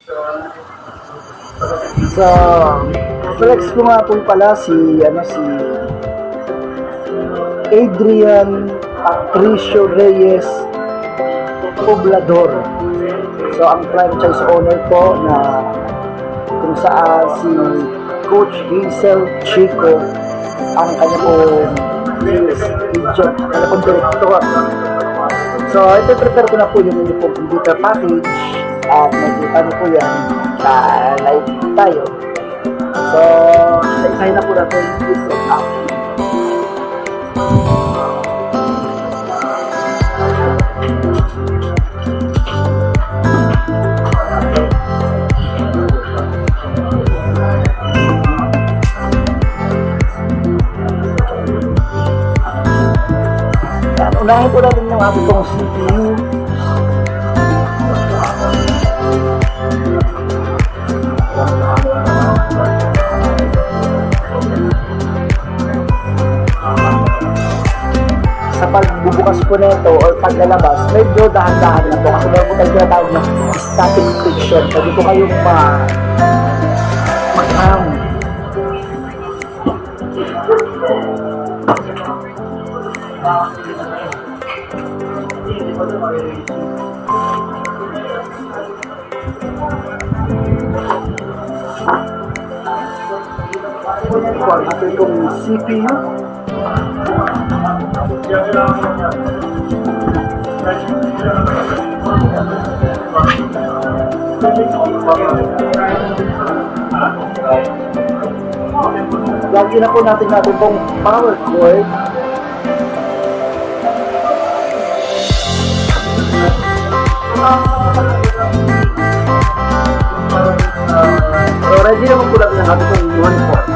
So, flex ko nga po pala si Adrian Patricio Reyes Poblador. So, ang franchise owner po na kung saan si Coach Hazel Chico ang kanya po sales agent, kanya po director. So, ito prepare ko na po yung uniform computer package at makikita niyo po yan sa live tayo. So, isa-isahin na po natin yung set up. Unahin po natin yung ating pong CPU. Sa pagbubukas po nito or paglalabas, medyo dahan-dahan na po kasi meron po tayo tinatawag na static friction. Pwede po kayong mag-hang. Ang ating kong CPU. Lagi na po natin pong power cord. So ready naman po natin ang ating pong one cord.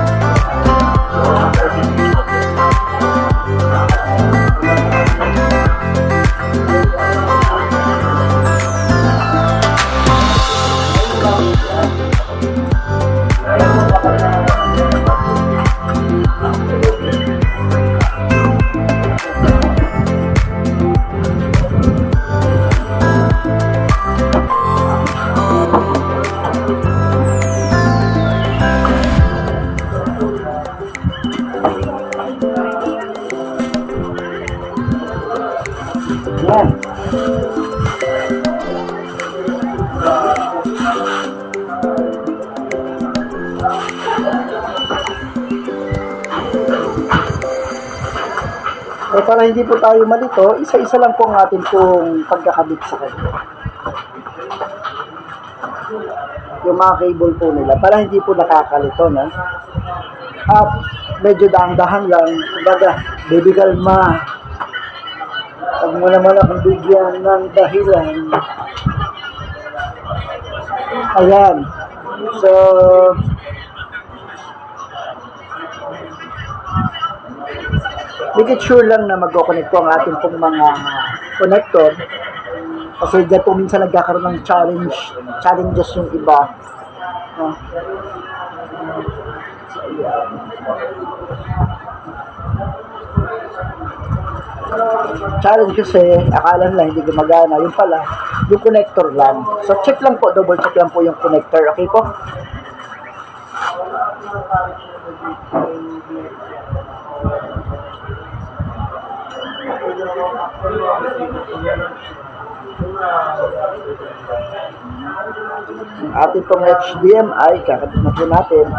Yan. So para hindi po tayo malito, isa-isa lang po ang atin pong pagkakabit sa kanya. Yung mga cable po nila, para hindi po nakakalito, no? At medyo dahan-dahan lang, kumbaga, baby kalma. Huwag mo naman akong bigyan ng dahilan. Ayan. So, make it sure lang na mag-connect po ang ating pong mga connector. Kasi dyan po minsan nagkakaroon ng challenges yung iba. So, ayan. Challenge kasi, akala nila hindi gumagana. Yung pala, yung connector lang. So, check lang po, double check lang po yung connector. Okay po? Yung ating pong HDMI, kakabit na po natin.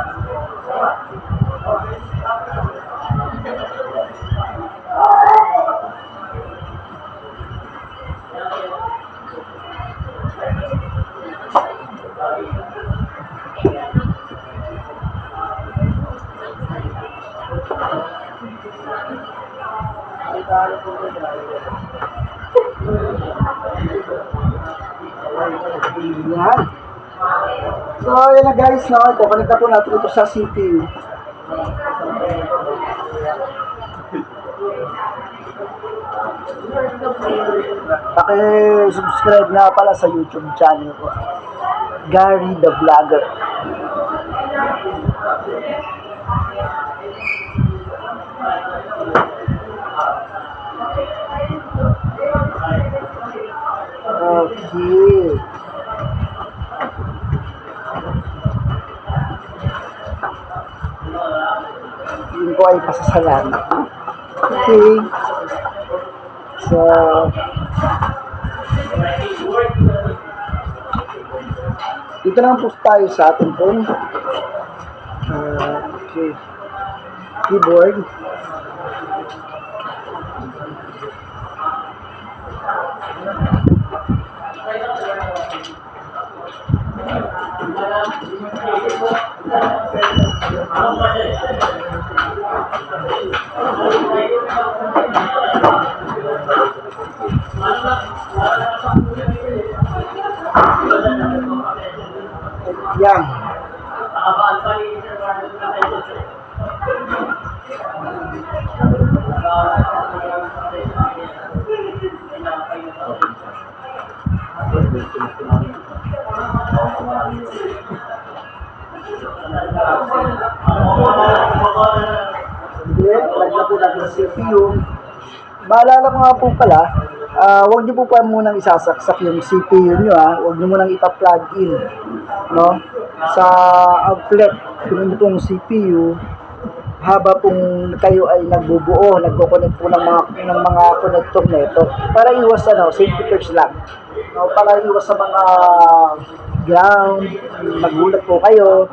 Yan. So, ayan na guys, no? Kukunik na po natin ito sa CPU. Paki-subscribe na pala sa YouTube channel ko, Gary the Vlogger. Okay. sasabihin ko ay pasasalamat. Okay. So, dito naman po tayo sa ating pong okay, keyboard. Yan. Hindi, lagyan po natin CPU. Maalala ko nga po pala, huwag niyo po pa munang isasaksak yung CPU niyo ha. Huwag niyo munang ipa-plug in, no? Sa outlet, kung niyo pong CPU, haba pong kayo ay nagbubuo, nagko-connect po ng mga connector na ito. Para iwas safety first lang. No? Para iwas sa mga ground, magulat po kayo.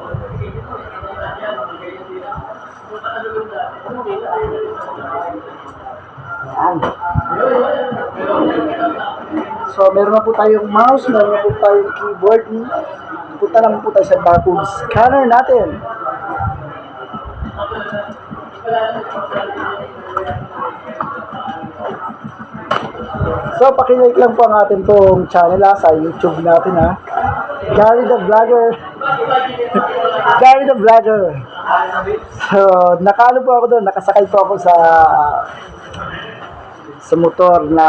Ayan. So, meron na po tayong mouse, meron na po tayong keyboard. Punta naman po tayo sa barcode scanner natin. So, pakilike lang po ang ating pong channel sa YouTube natin Gary the Vlogger. Gary the Vlogger. So, nakalo po ako doon, nakasakay po ako sa motor na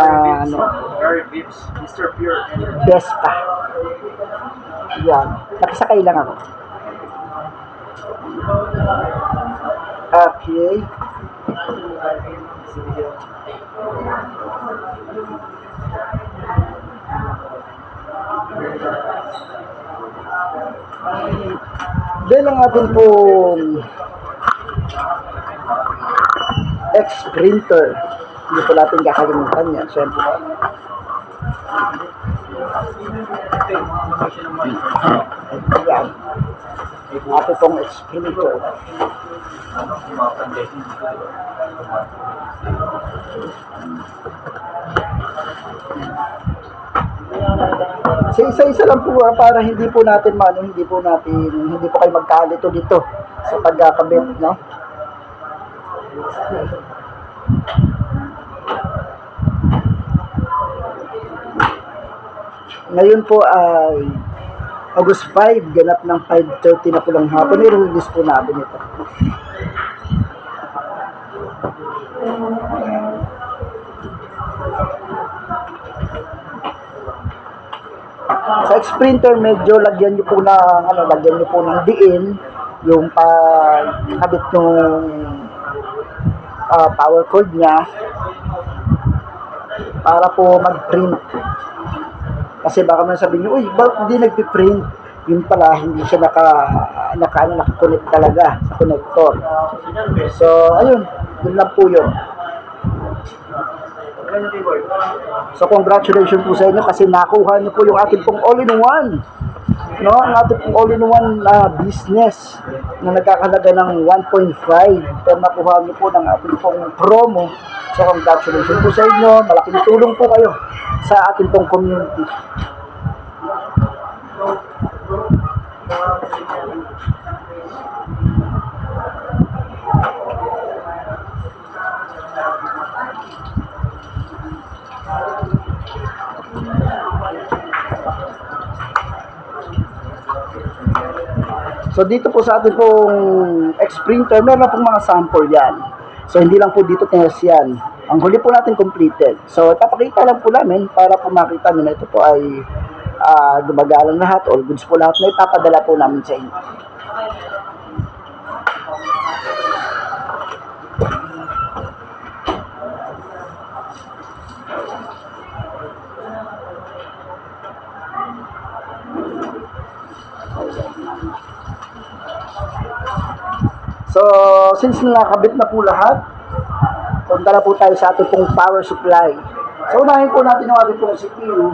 Gary Vips, Mr. Pure Vespa. Yan, nakasakay lang ako. Okay. Dahil ang atin pong X-printer, hindi po natin kakalimutan yan, syempre. Yan. Atin pong X-printer. So isa-isa lang po para hindi po kayo magkalito dito sa pagkakabit, no? Ngayon po ay August 5, ganap ng 5:30 na po ng hapon. I-release po natin ito. Sa X-printer, medyo lagyan nyo po ng diin yung pagkabit ng power cord niya para po mag-print. Kasi baka man sabihin nyo, uy, bakit hindi nagpiprint? Yun pala, hindi siya naka-connect talaga sa connector. So, ayun, yun lang po yun. So, congratulations po sa inyo kasi nakuha niyo po yung ating pong all-in-one. No, ang ating pong all-in-one business na nagkakalaga ng 1.5. Pero nakuha niyo po ng ating pong promo. So, congratulations po sa inyo. Malaking tulong po kayo sa ating pong community. So dito po sa ating pong X-printer, meron na pong mga sample yan. So hindi lang po dito test yan. Ang huli po natin completed. So ipapakita lang po namin para po makita nyo na ito po ay gumagalang lahat, all goods po lahat na ipapadala po namin sa inyo. So, since nakakabit na po lahat, punta na po tayo sa ating pong power supply. So, unahin po natin ang ating pong CPU.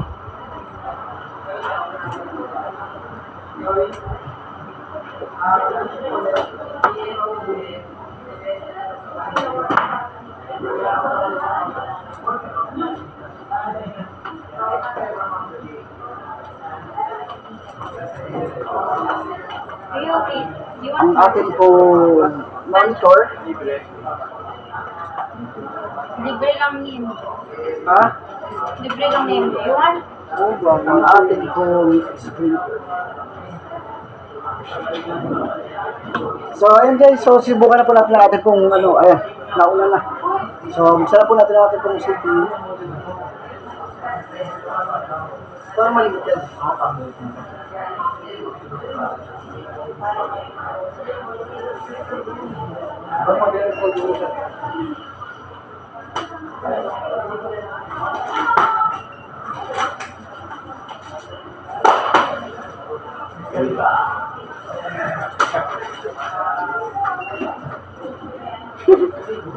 Are you okay? You Ang want ating pong monitor. libre lang yun. Ha? Libre lang yun. You want? Ang ating pong screen. So, ayun guys. So, sibukan na po natin ang ating pong ayan, nauna na. So, buksan na po natin ang ating pong CPU. Parang malimit yan.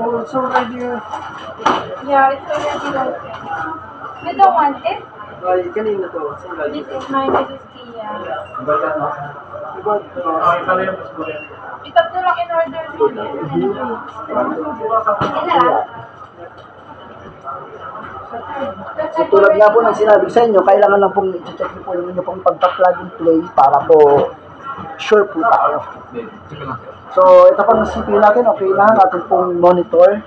Oh, it's already Yeah, it's already open. You don't want it? ay, kanina to. It's already This is mine, this is Kia. Diba? Itatlo lang in order mo. Isa lang? So, tulad nga po ng sinabi ko sa inyo, kailangan lang pong i-check niyo po yung inyo pong pagpa-plug and play para po sure po tayo. So, ito pang CPU natin, okay na, natin pong monitor.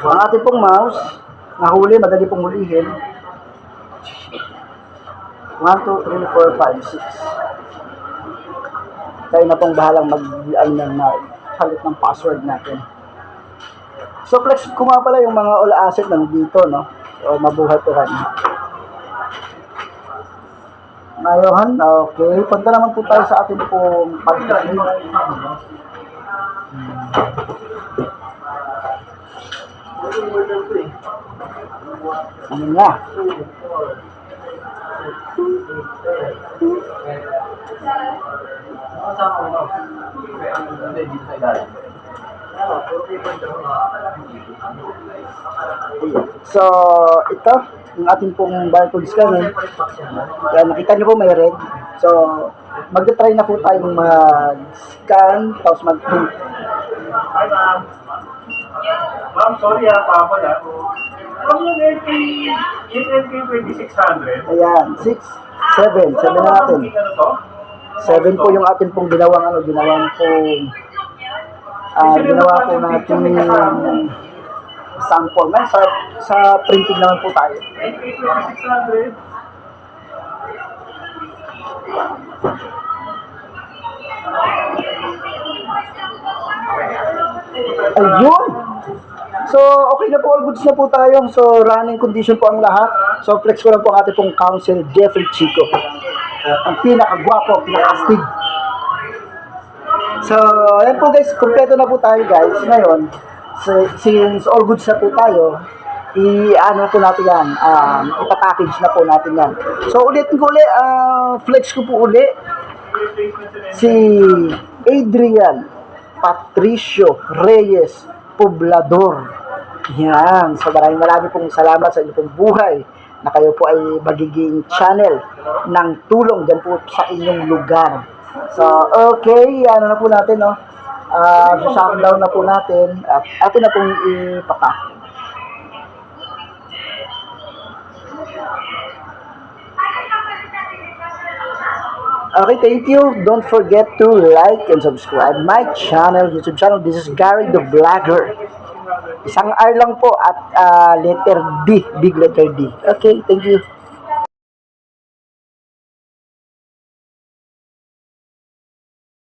Ang ating pong mouse, nahuli, madali pong hulihin. 1, 2, 3, 4, 5, 6. Tayo na pong bahalang halit ng password natin. So, flex ko nga pala yung mga all asset nandito, no? So, mabuhay po rin. Ngayon, okay. Punta naman po tayo sa ating pong pag-click. Ano nga? So, ito, yung ating pong barcode scanner. Yan, nakita nyo po may red. So, mag-try na po tayong mag-scan, tapos mag-print. Hi, ma'am. Ma'am, sorry ha, papa na. Ma'am, yung LK 2600. Ayan, 6, 7 na natin. Ano to? 7 po yung ating pong ginawang ginawa po natin sample. Man, sa printing naman po tayo. LK 2600. Ayun! So, okay na po, all goods na po tayo. So, running condition po ang lahat. So, flex ko lang po ang ating pong counsel, Jeffrey Chico. Ang pinakagwapo, pinakastig. So, ayan po guys, kompleto na po tayo guys. Ngayon, since all goods na po tayo, i-ano po natin yan, ipapackage na po natin yan. So, ulitin ko ulit, flex ko po ulit si Adrian Patricio Reyes Poblador. Yan. So, maraming pong salamat sa inyong buhay na kayo po ay magiging channel ng tulong dyan po sa inyong lugar. So, okay. Ano na po natin, no? Shutdown na po natin. At atin na pong ipapack. Okay, thank you. Don't forget to like and subscribe my channel, YouTube channel. This is Gary the Vlogger. Isang R lang po at letter D, big letter D. Okay, thank you.